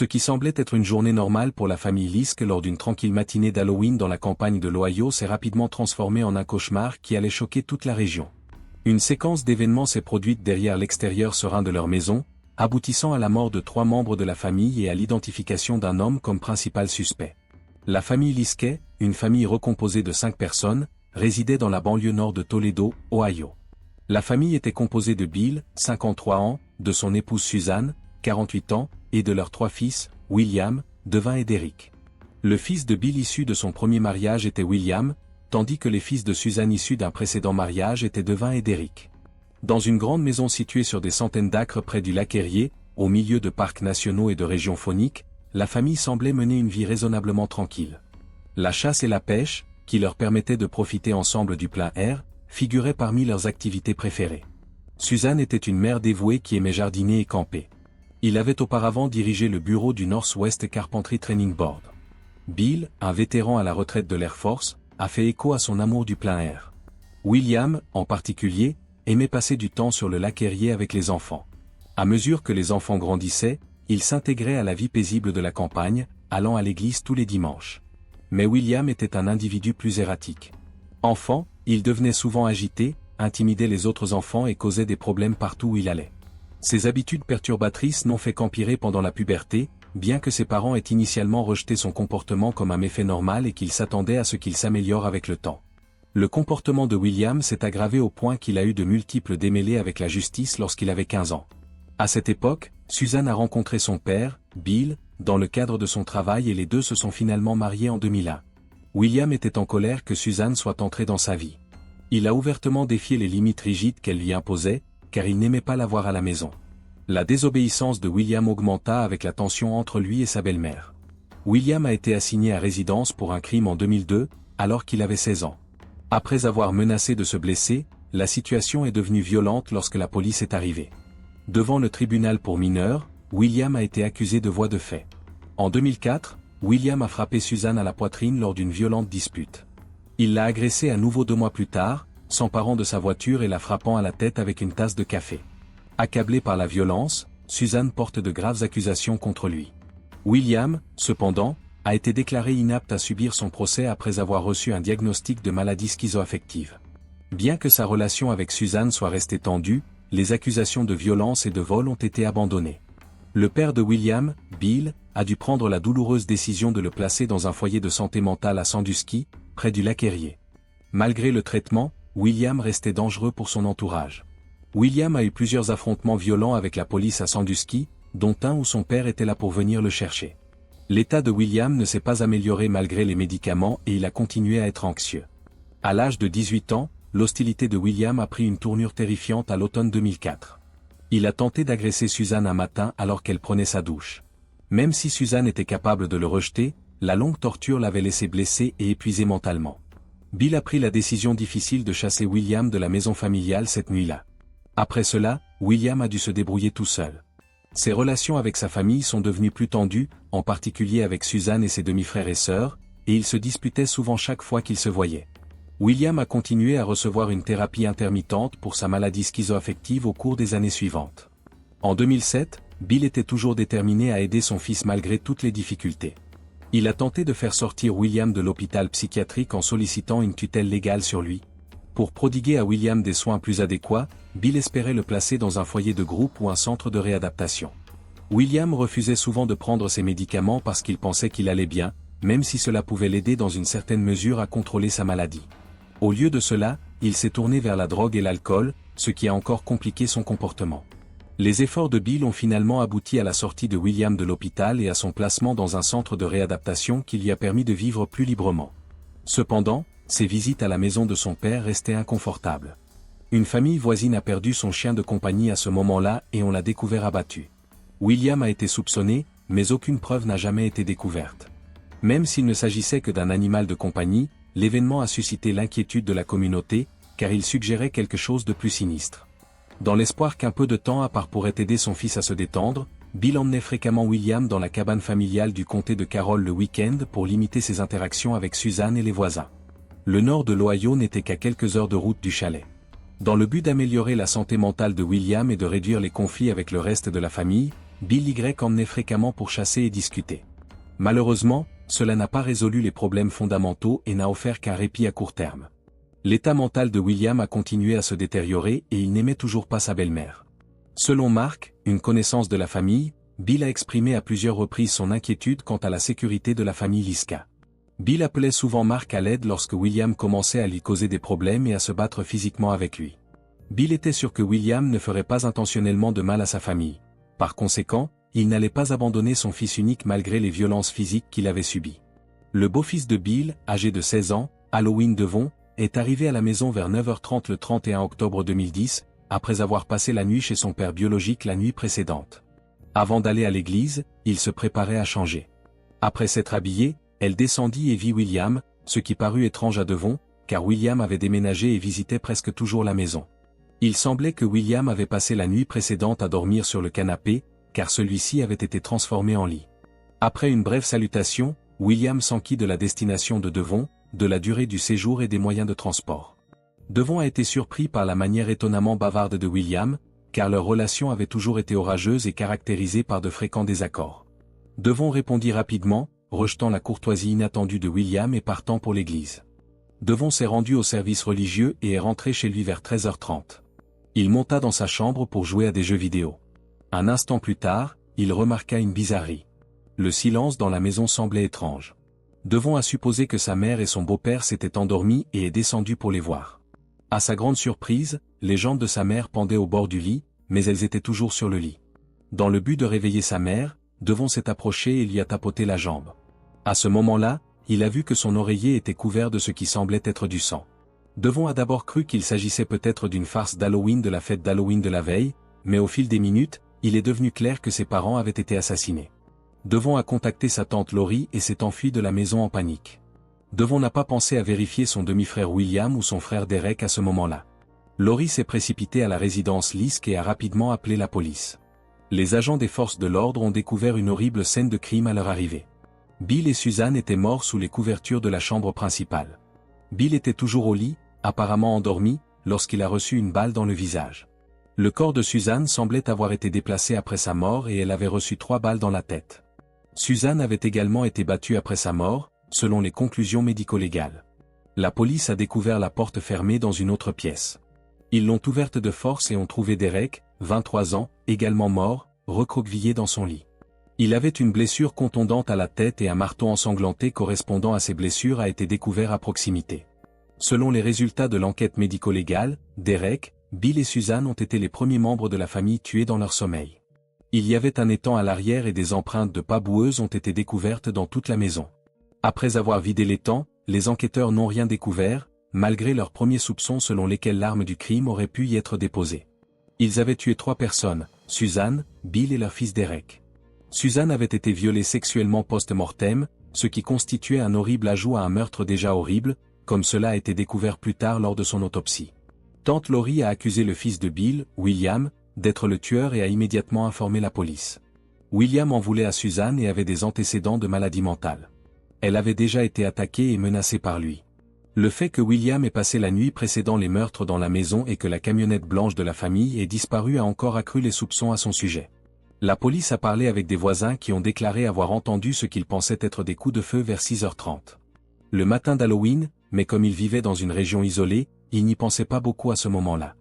Ce qui semblait être une journée normale pour la famille Liske lors d'une tranquille matinée d'Halloween dans la campagne de l'Ohio s'est rapidement transformée en un cauchemar qui allait choquer toute la région. Une séquence d'événements s'est produite derrière l'extérieur serein de leur maison, aboutissant à la mort de 3 membres de la famille et à l'identification d'un homme comme principal suspect. La famille Liske, une famille recomposée de 5 personnes, résidait dans la banlieue nord de Toledo, Ohio. La famille était composée de Bill, 53 ans, de son épouse Suzanne, 48 ans, et de leurs 3 fils, William, Devin et Derrick. Le fils de Bill issu de son premier mariage était William, tandis que les fils de Suzanne issus d'un précédent mariage étaient Devin et Derrick. Dans une grande maison située sur des centaines d'acres près du lac Erie, au milieu de parcs nationaux et de régions fauniques, la famille semblait mener une vie raisonnablement tranquille. La chasse et la pêche, qui leur permettaient de profiter ensemble du plein air, figuraient parmi leurs activités préférées. Suzanne était une mère dévouée qui aimait jardiner et camper. Il avait auparavant dirigé le bureau du Northwest Carpentry Training Board. Bill, un vétéran à la retraite de l'Air Force, a fait écho à son amour du plein air. William, en particulier, aimait passer du temps sur le lac Erie avec les enfants. À mesure que les enfants grandissaient, il s'intégrait à la vie paisible de la campagne, allant à l'église tous les dimanches. Mais William était un individu plus erratique. Enfant, il devenait souvent agité, intimidait les autres enfants et causait des problèmes partout où il allait. Ses habitudes perturbatrices n'ont fait qu'empirer pendant la puberté, bien que ses parents aient initialement rejeté son comportement comme un méfait normal et qu'ils s'attendaient à ce qu'il s'améliore avec le temps. Le comportement de William s'est aggravé au point qu'il a eu de multiples démêlés avec la justice lorsqu'il avait 15 ans. À cette époque, Suzanne a rencontré son père, Bill, dans le cadre de son travail et les deux se sont finalement mariés en 2001. William était en colère que Suzanne soit entrée dans sa vie. Il a ouvertement défié les limites rigides qu'elle lui imposait, car il n'aimait pas la voir à la maison. La désobéissance de William augmenta avec la tension entre lui et sa belle-mère. William a été assigné à résidence pour un crime en 2002, alors qu'il avait 16 ans. Après avoir menacé de se blesser, la situation est devenue violente lorsque la police est arrivée. Devant le tribunal pour mineurs, William a été accusé de voies de fait. En 2004, William a frappé Suzanne à la poitrine lors d'une violente dispute. Il l'a agressée à nouveau 2 mois plus tard, s'emparant de sa voiture et la frappant à la tête avec une tasse de café. Accablé par la violence, Suzanne porte de graves accusations contre lui. William, cependant, a été déclaré inapte à subir son procès après avoir reçu un diagnostic de maladie schizoaffective. Bien que sa relation avec Suzanne soit restée tendue, les accusations de violence et de vol ont été abandonnées. Le père de William, Bill, a dû prendre la douloureuse décision de le placer dans un foyer de santé mentale à Sandusky, près du lac Erie. Malgré le traitement, William restait dangereux pour son entourage. William a eu plusieurs affrontements violents avec la police à Sandusky, dont un où son père était là pour venir le chercher. L'état de William ne s'est pas amélioré malgré les médicaments et il a continué à être anxieux. À l'âge de 18 ans, l'hostilité de William a pris une tournure terrifiante à l'automne 2004. Il a tenté d'agresser Suzanne un matin alors qu'elle prenait sa douche. Même si Suzanne était capable de le rejeter, la longue torture l'avait laissé blessé et épuisé mentalement. Bill a pris la décision difficile de chasser William de la maison familiale cette nuit-là. Après cela, William a dû se débrouiller tout seul. Ses relations avec sa famille sont devenues plus tendues, en particulier avec Suzanne et ses demi-frères et sœurs, et ils se disputaient souvent chaque fois qu'ils se voyaient. William a continué à recevoir une thérapie intermittente pour sa maladie schizoaffective au cours des années suivantes. En 2007, Bill était toujours déterminé à aider son fils malgré toutes les difficultés. Il a tenté de faire sortir William de l'hôpital psychiatrique en sollicitant une tutelle légale sur lui. Pour prodiguer à William des soins plus adéquats, Bill espérait le placer dans un foyer de groupe ou un centre de réadaptation. William refusait souvent de prendre ses médicaments parce qu'il pensait qu'il allait bien, même si cela pouvait l'aider dans une certaine mesure à contrôler sa maladie. Au lieu de cela, il s'est tourné vers la drogue et l'alcool, ce qui a encore compliqué son comportement. Les efforts de Bill ont finalement abouti à la sortie de William de l'hôpital et à son placement dans un centre de réadaptation qui lui a permis de vivre plus librement. Cependant, ses visites à la maison de son père restaient inconfortables. Une famille voisine a perdu son chien de compagnie à ce moment-là et on l'a découvert abattu. William a été soupçonné, mais aucune preuve n'a jamais été découverte. Même s'il ne s'agissait que d'un animal de compagnie, l'événement a suscité l'inquiétude de la communauté, car il suggérait quelque chose de plus sinistre. Dans l'espoir qu'un peu de temps à part pourrait aider son fils à se détendre, Bill emmenait fréquemment William dans la cabane familiale du comté de Carroll le week-end pour limiter ses interactions avec Suzanne et les voisins. Le nord de l'Ohio n'était qu'à quelques heures de route du chalet. Dans le but d'améliorer la santé mentale de William et de réduire les conflits avec le reste de la famille, Bill Y emmenait fréquemment pour chasser et discuter. Malheureusement, cela n'a pas résolu les problèmes fondamentaux et n'a offert qu'un répit à court terme. L'état mental de William a continué à se détériorer et il n'aimait toujours pas sa belle-mère. Selon Mark, une connaissance de la famille, Bill a exprimé à plusieurs reprises son inquiétude quant à la sécurité de la famille Liska. Bill appelait souvent Mark à l'aide lorsque William commençait à lui causer des problèmes et à se battre physiquement avec lui. Bill était sûr que William ne ferait pas intentionnellement de mal à sa famille. Par conséquent, il n'allait pas abandonner son fils unique malgré les violences physiques qu'il avait subies. Le beau-fils de Bill, âgé de 16 ans, Halloween Devon, est arrivé à la maison vers 9h30 le 31 octobre 2010, après avoir passé la nuit chez son père biologique la nuit précédente. Avant d'aller à l'église, il se préparait à changer. Après s'être habillé, elle descendit et vit William, ce qui parut étrange à Devon, car William avait déménagé et visitait presque toujours la maison. Il semblait que William avait passé la nuit précédente à dormir sur le canapé, car celui-ci avait été transformé en lit. Après une brève salutation, William s'enquit de la destination de Devon, de la durée du séjour et des moyens de transport. Devon a été surpris par la manière étonnamment bavarde de William, car leur relation avait toujours été orageuse et caractérisée par de fréquents désaccords. Devon répondit rapidement, rejetant la courtoisie inattendue de William et partant pour l'église. Devon s'est rendu au service religieux et est rentré chez lui vers 13h30. Il monta dans sa chambre pour jouer à des jeux vidéo. Un instant plus tard, il remarqua une bizarrerie. Le silence dans la maison semblait étrange. Devon a supposé que sa mère et son beau-père s'étaient endormis et est descendu pour les voir. À sa grande surprise, les jambes de sa mère pendaient au bord du lit, mais elles étaient toujours sur le lit. Dans le but de réveiller sa mère, Devon s'est approché et lui a tapoté la jambe. À ce moment-là, il a vu que son oreiller était couvert de ce qui semblait être du sang. Devon a d'abord cru qu'il s'agissait peut-être d'une farce d'Halloween de la fête d'Halloween de la veille, mais au fil des minutes, il est devenu clair que ses parents avaient été assassinés. Devon a contacté sa tante Laurie et s'est enfui de la maison en panique. Devon n'a pas pensé à vérifier son demi-frère William ou son frère Derek à ce moment-là. Laurie s'est précipitée à la résidence Lisk et a rapidement appelé la police. Les agents des forces de l'ordre ont découvert une horrible scène de crime à leur arrivée. Bill et Suzanne étaient morts sous les couvertures de la chambre principale. Bill était toujours au lit, apparemment endormi, lorsqu'il a reçu une balle dans le visage. Le corps de Suzanne semblait avoir été déplacé après sa mort et elle avait reçu 3 balles dans la tête. Suzanne avait également été battue après sa mort, selon les conclusions médico-légales. La police a découvert la porte fermée dans une autre pièce. Ils l'ont ouverte de force et ont trouvé Derek, 23 ans, également mort, recroquevillé dans son lit. Il avait une blessure contondante à la tête et un marteau ensanglanté correspondant à ces blessures a été découvert à proximité. Selon les résultats de l'enquête médico-légale, Derek, Bill et Suzanne ont été les premiers membres de la famille tués dans leur sommeil. Il y avait un étang à l'arrière et des empreintes de pas boueuses ont été découvertes dans toute la maison. Après avoir vidé l'étang, les enquêteurs n'ont rien découvert, malgré leurs premiers soupçons selon lesquels l'arme du crime aurait pu y être déposée. Ils avaient tué 3 personnes, Suzanne, Bill et leur fils Derek. Suzanne avait été violée sexuellement post-mortem, ce qui constituait un horrible ajout à un meurtre déjà horrible, comme cela a été découvert plus tard lors de son autopsie. Tante Laurie a accusé le fils de Bill, William, d'être le tueur et a immédiatement informé la police. William en voulait à Suzanne et avait des antécédents de maladie mentale. Elle avait déjà été attaquée et menacée par lui. Le fait que William ait passé la nuit précédant les meurtres dans la maison et que la camionnette blanche de la famille ait disparu a encore accru les soupçons à son sujet. La police a parlé avec des voisins qui ont déclaré avoir entendu ce qu'ils pensaient être des coups de feu vers 6h30. Le matin d'Halloween, mais comme il vivait dans une région isolée, il n'y pensait pas beaucoup à ce moment-là.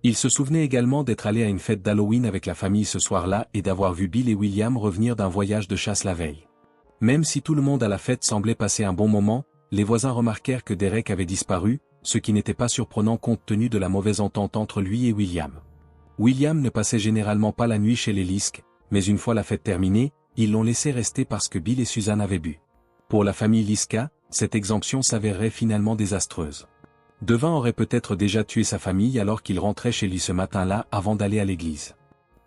Il se souvenait également d'être allé à une fête d'Halloween avec la famille ce soir-là et d'avoir vu Bill et William revenir d'un voyage de chasse la veille. Même si tout le monde à la fête semblait passer un bon moment, les voisins remarquèrent que Derek avait disparu, ce qui n'était pas surprenant compte tenu de la mauvaise entente entre lui et William. William ne passait généralement pas la nuit chez les Lisk, mais une fois la fête terminée, ils l'ont laissé rester parce que Bill et Suzanne avaient bu. Pour la famille Liska, cette exemption s'avérerait finalement désastreuse. Devin aurait peut-être déjà tué sa famille alors qu'il rentrait chez lui ce matin-là avant d'aller à l'église.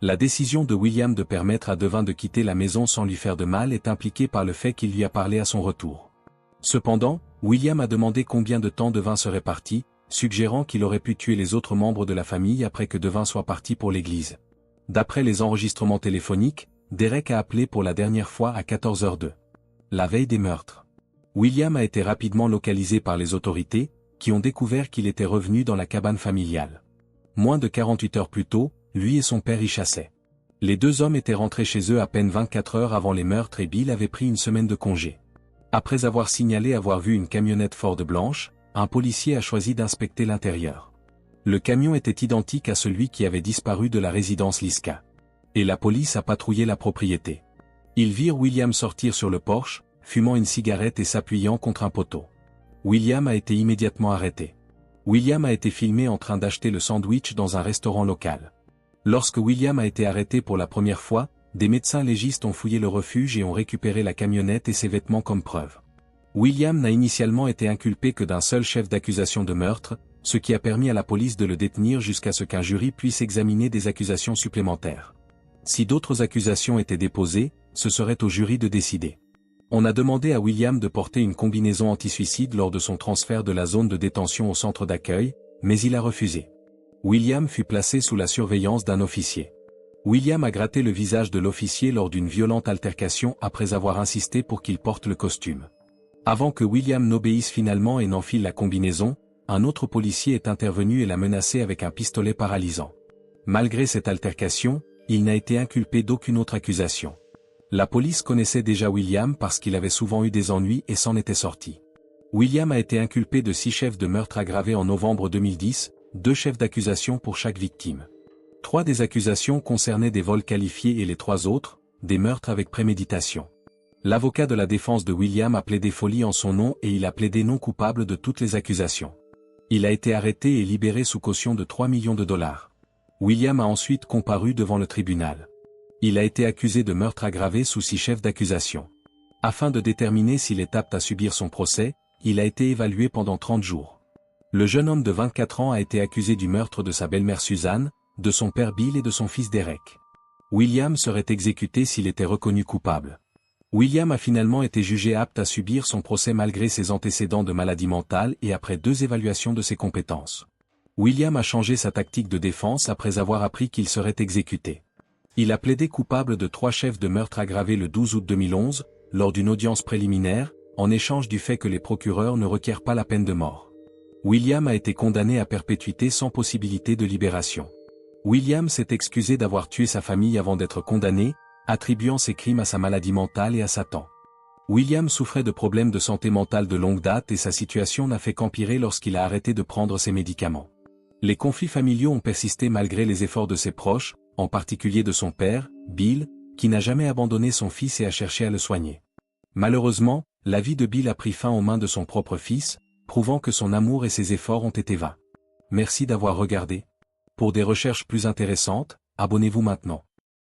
La décision de William de permettre à Devin de quitter la maison sans lui faire de mal est impliquée par le fait qu'il lui a parlé à son retour. Cependant, William a demandé combien de temps Devin serait parti, suggérant qu'il aurait pu tuer les autres membres de la famille après que Devin soit parti pour l'église. D'après les enregistrements téléphoniques, Derek a appelé pour la dernière fois à 14h02. La veille des meurtres. William a été rapidement localisé par les autorités, qui ont découvert qu'il était revenu dans la cabane familiale. Moins de 48 heures plus tôt, lui et son père y chassaient. Les deux hommes étaient rentrés chez eux à peine 24 heures avant les meurtres et Bill avait pris une semaine de congé. Après avoir signalé avoir vu une camionnette Ford blanche, un policier a choisi d'inspecter l'intérieur. Le camion était identique à celui qui avait disparu de la résidence Liska. Et la police a patrouillé la propriété. Ils virent William sortir sur le porche, fumant une cigarette et s'appuyant contre un poteau. William a été immédiatement arrêté. William a été filmé en train d'acheter le sandwich dans un restaurant local. Lorsque William a été arrêté pour la première fois, des médecins légistes ont fouillé le refuge et ont récupéré la camionnette et ses vêtements comme preuve. William n'a initialement été inculpé que d'un seul chef d'accusation de meurtre, ce qui a permis à la police de le détenir jusqu'à ce qu'un jury puisse examiner des accusations supplémentaires. Si d'autres accusations étaient déposées, ce serait au jury de décider. On a demandé à William de porter une combinaison anti-suicide lors de son transfert de la zone de détention au centre d'accueil, mais il a refusé. William fut placé sous la surveillance d'un officier. William a gratté le visage de l'officier lors d'une violente altercation après avoir insisté pour qu'il porte le costume. Avant que William n'obéisse finalement et n'enfile la combinaison, un autre policier est intervenu et l'a menacé avec un pistolet paralysant. Malgré cette altercation, il n'a été inculpé d'aucune autre accusation. La police connaissait déjà William parce qu'il avait souvent eu des ennuis et s'en était sorti. William a été inculpé de 6 chefs de meurtre aggravés en novembre 2010, 2 chefs d'accusation pour chaque victime. 3 des accusations concernaient des vols qualifiés et les 3 autres, des meurtres avec préméditation. L'avocat de la défense de William a plaidé folie en son nom et il a plaidé non coupable de toutes les accusations. Il a été arrêté et libéré sous caution de 3 millions de dollars. William a ensuite comparu devant le tribunal. Il a été accusé de meurtre aggravé sous 6 chefs d'accusation. Afin de déterminer s'il est apte à subir son procès, il a été évalué pendant 30 jours. Le jeune homme de 24 ans a été accusé du meurtre de sa belle-mère Suzanne, de son père Bill et de son fils Derek. William serait exécuté s'il était reconnu coupable. William a finalement été jugé apte à subir son procès malgré ses antécédents de maladie mentale et après 2 évaluations de ses compétences. William a changé sa tactique de défense après avoir appris qu'il serait exécuté. Il a plaidé coupable de 3 chefs de meurtre aggravés le 12 août 2011, lors d'une audience préliminaire, en échange du fait que les procureurs ne requièrent pas la peine de mort. William a été condamné à perpétuité sans possibilité de libération. William s'est excusé d'avoir tué sa famille avant d'être condamné, attribuant ses crimes à sa maladie mentale et à Satan. William souffrait de problèmes de santé mentale de longue date et sa situation n'a fait qu'empirer lorsqu'il a arrêté de prendre ses médicaments. Les conflits familiaux ont persisté malgré les efforts de ses proches, en particulier de son père, Bill, qui n'a jamais abandonné son fils et a cherché à le soigner. Malheureusement, la vie de Bill a pris fin aux mains de son propre fils, prouvant que son amour et ses efforts ont été vains. Merci d'avoir regardé. Pour des recherches plus intéressantes, abonnez-vous maintenant.